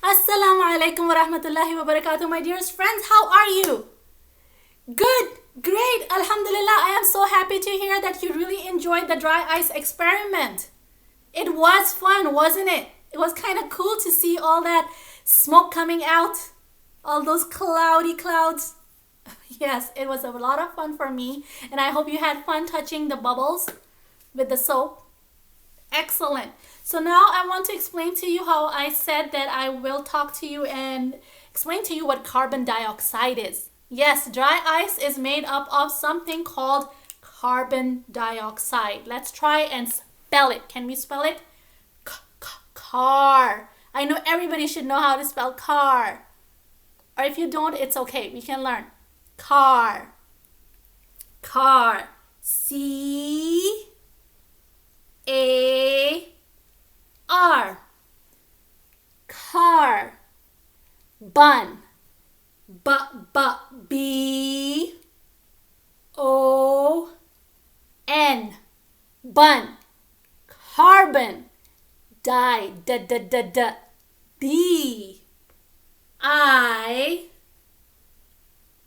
Assalamu alaikum wa rahmatullahi wa barakatuh, my dearest friends. How are you? Good, great, alhamdulillah. I am so happy to hear that you really enjoyed the dry ice experiment. It was fun, wasn't it? It was kind of cool to see all that smoke coming out, all those cloudy clouds. Yes, it was a lot of fun for me, and I hope you had fun touching the bubbles with the soap. Excellent. So now I want to explain to you how I said that I will talk to you and explain to you what carbon dioxide is. Yes, dry ice is made up of something called carbon dioxide. Let's try and spell it. Can we spell it? Car. I know everybody should know how to spell car. Or if you don't, it's okay. We can learn. Car. Car. C-A-R. Car. Bun. B-O-N. Bun. Carbon. Die. B-I.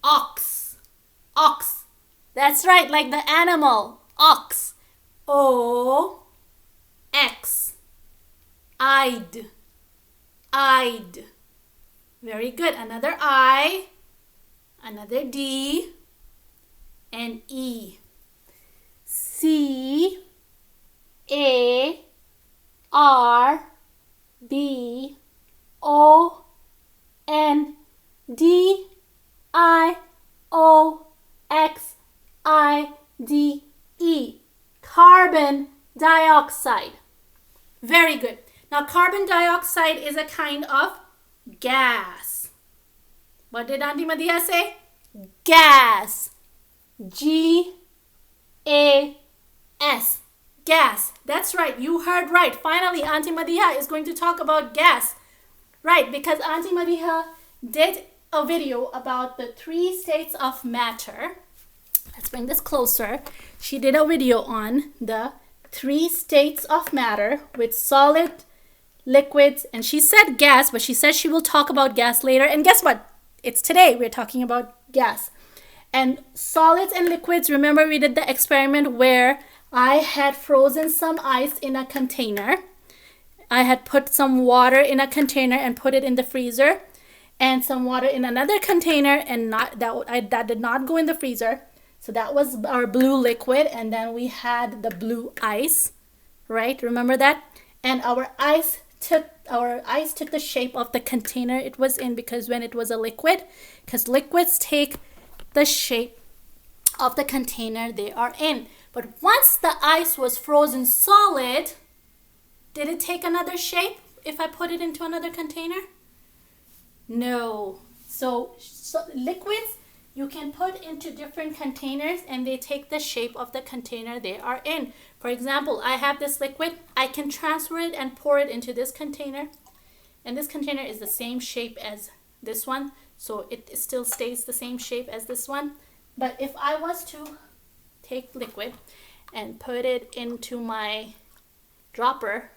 Ox. Ox. That's right, like the animal. Ox. O-X. I'd. I'd. Very good. Another I, another D, and E. C, A, R, B, O, N, D, I, O, X, I, D, E. Carbon dioxide. Very good. Now, carbon dioxide is a kind of gas. What did Auntie Madiha say? Gas. G-A-S. Gas. That's right. You heard right. Finally, Auntie Madiha is going to talk about gas. Right, because Auntie Madiha did a video about the 3 states of matter. Let's bring this closer. She did a video on the 3 states of matter with solid, liquids, and she said gas, but she said she will talk about gas later. And guess what? It's today we're talking about gas. And solids and liquids, remember we did the experiment where I had frozen some ice in a container. I had put some water in a container and put it in the freezer, and some water in another container, and that did not go in the freezer. So that was our blue liquid, and then we had the blue ice, right? Remember that? And our ice took the shape of the container it was in, because when it was a liquid, because liquids take the shape of the container they are in. But once the ice was frozen solid, did it take another shape if I put it into another container? No. So liquids you can put into different containers and they take the shape of the container they are in. For example, I have this liquid. I can transfer it and pour it into this container. And this container is the same shape as this one. So it still stays the same shape as this one. But if I was to take liquid and put it into my dropper,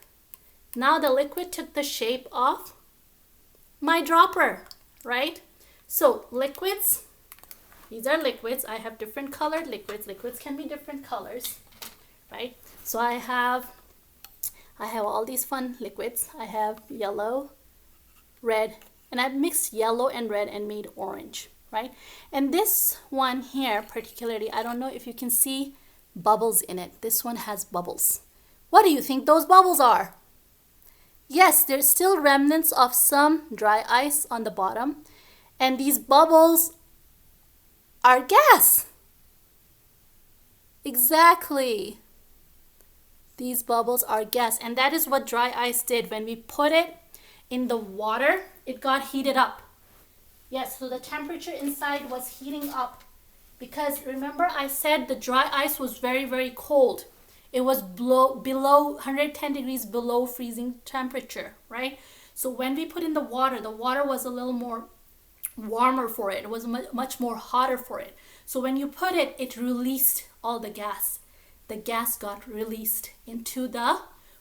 now the liquid took the shape of my dropper, right? So liquids, these are liquids. I have different colored liquids. Liquids can be different colors, right? So I have all these fun liquids. I have yellow, red, and I've mixed yellow and red and made orange, right? And this one here particularly, I don't know if you can see bubbles in it. This one has bubbles. What do you think those bubbles are? Yes, there's still remnants of some dry ice on the bottom, and these bubbles are gas. Exactly. These bubbles are gas, and that is what dry ice did. When we put it in the water, it got heated up. Yes, so the temperature inside was heating up, because remember I said the dry ice was very, very cold. It was below 110 degrees below freezing temperature, right? So when we put in the water was a little more warmer for it. It was much more hotter for it. So when you put it, it released all the gas. The gas got released into the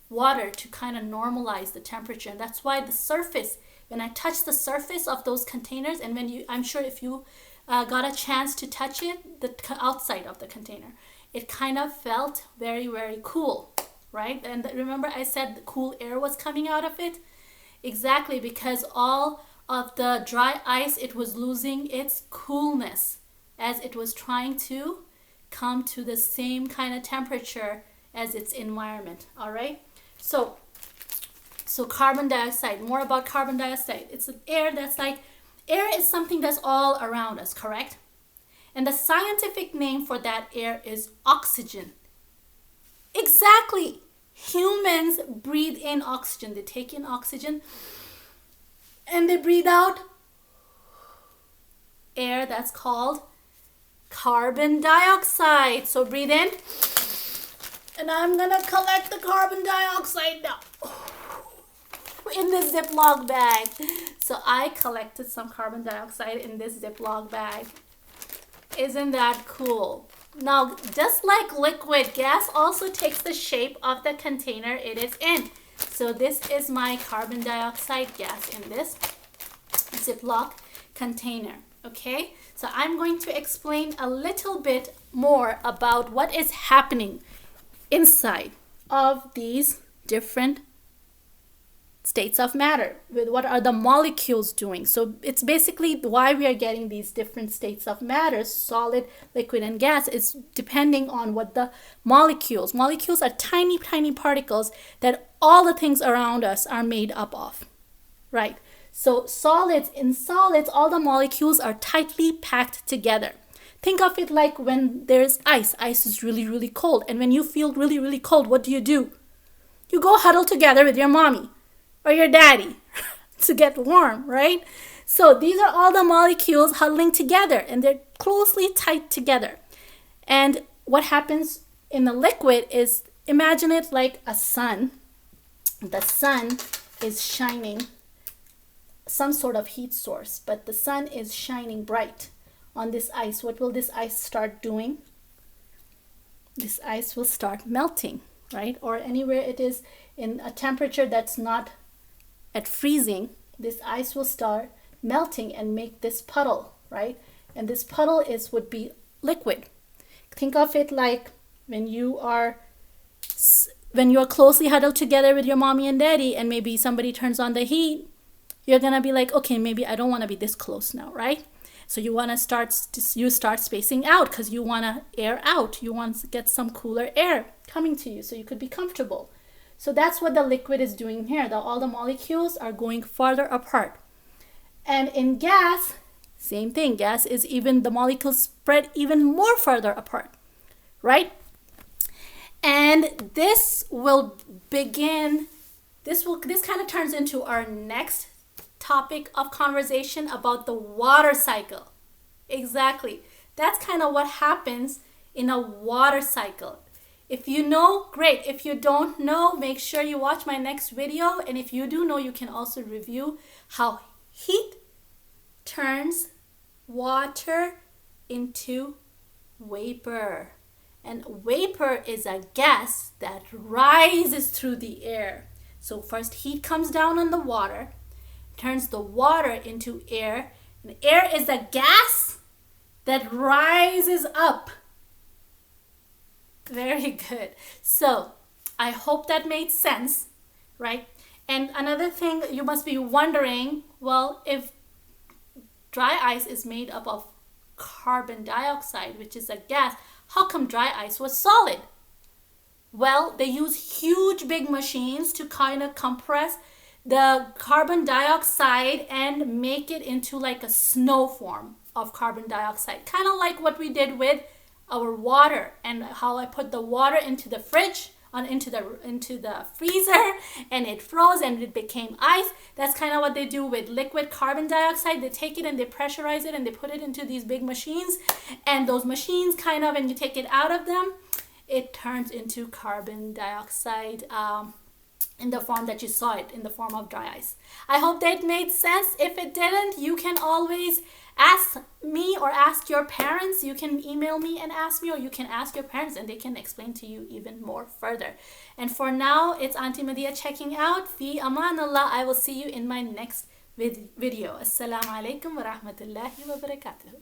water to kind of normalize the temperature. And that's why the surface when I touched the surface of those containers, and I'm sure if you got a chance to touch it, the outside of the container, it kind of felt very, very cool, right? And remember I said the cool air was coming out of it? Exactly, because all of the dry ice, it was losing its coolness as it was trying to come to the same kind of temperature as its environment. All right, so carbon dioxide, more about carbon dioxide. It's an air that's like, air is something that's all around us, correct? And the scientific name for that air is oxygen. Exactly. Humans breathe in oxygen. They take in oxygen and they breathe out air that's called carbon dioxide. So breathe in. And I'm gonna collect the carbon dioxide now in this Ziploc bag. So I collected some carbon dioxide in this Ziploc bag. Isn't that cool? Now, just like liquid, gas also takes the shape of the container it is in. So this is my carbon dioxide gas in this Ziploc container. Okay, so I'm going to explain a little bit more about what is happening inside of these different states of matter, with what are the molecules doing. So it's basically why we are getting these different states of matter, solid, liquid, and gas, is depending on what the molecules are tiny particles that all the things around us are made up of, right? So in solids, all the molecules are tightly packed together. Think of it like when there's ice is really cold, and when you feel really cold, what do? You go huddle together with your mommy or your daddy to get warm, right? So these are all the molecules huddling together, and they're closely tight together. And what happens in the liquid is, imagine it like a sun. The sun is shining, some sort of heat source, but the sun is shining bright on this ice. What will this ice start doing? This ice will start melting, right? Or anywhere it is in a temperature that's not at freezing, this ice will start melting and make this puddle, right? And this puddle would be liquid. Think of it like when you are closely huddled together with your mommy and daddy, and maybe somebody turns on the heat, you're gonna be like, okay, maybe I don't want to be this close now, right? So you start spacing out because you want to air out. You want to get some cooler air coming to you so you could be comfortable. So that's what the liquid is doing here. All the molecules are going farther apart. And in gas, same thing. Gas is the molecules spread even more farther apart, right? And this kind of turns into our next topic of conversation about the water cycle. Exactly. That's kind of what happens in a water cycle. If you know, great. If you don't know, make sure you watch my next video. And if you do know, you can also review how heat turns water into vapor. And vapor is a gas that rises through the air. So first heat comes down on the water, turns the water into air. And air is a gas that rises up. Very good. So I hope that made sense, right? And another thing you must be wondering, well, if dry ice is made up of carbon dioxide, which is a gas, how come dry ice was solid? Well, they use huge big machines to kind of compress the carbon dioxide and make it into like a snow form of carbon dioxide. Kind of like what we did with our water, and how I put the water into the fridge, into the freezer, and it froze and it became ice. That's kind of what they do with liquid carbon dioxide. They take it and they pressurize it and they put it into these big machines, and those machines kind of, when you take it out of them, it turns into carbon dioxide in the form that you saw it, in the form of dry ice. I hope that made sense. If it didn't, you can always ask me or ask your parents. You can email me and ask me, or you can ask your parents and they can explain to you even more further. And for now, it's Auntie Medea checking out. Fi amanallah. I will see you in my next video. Assalamu alaikum wa rahmatullahi wa barakatuh.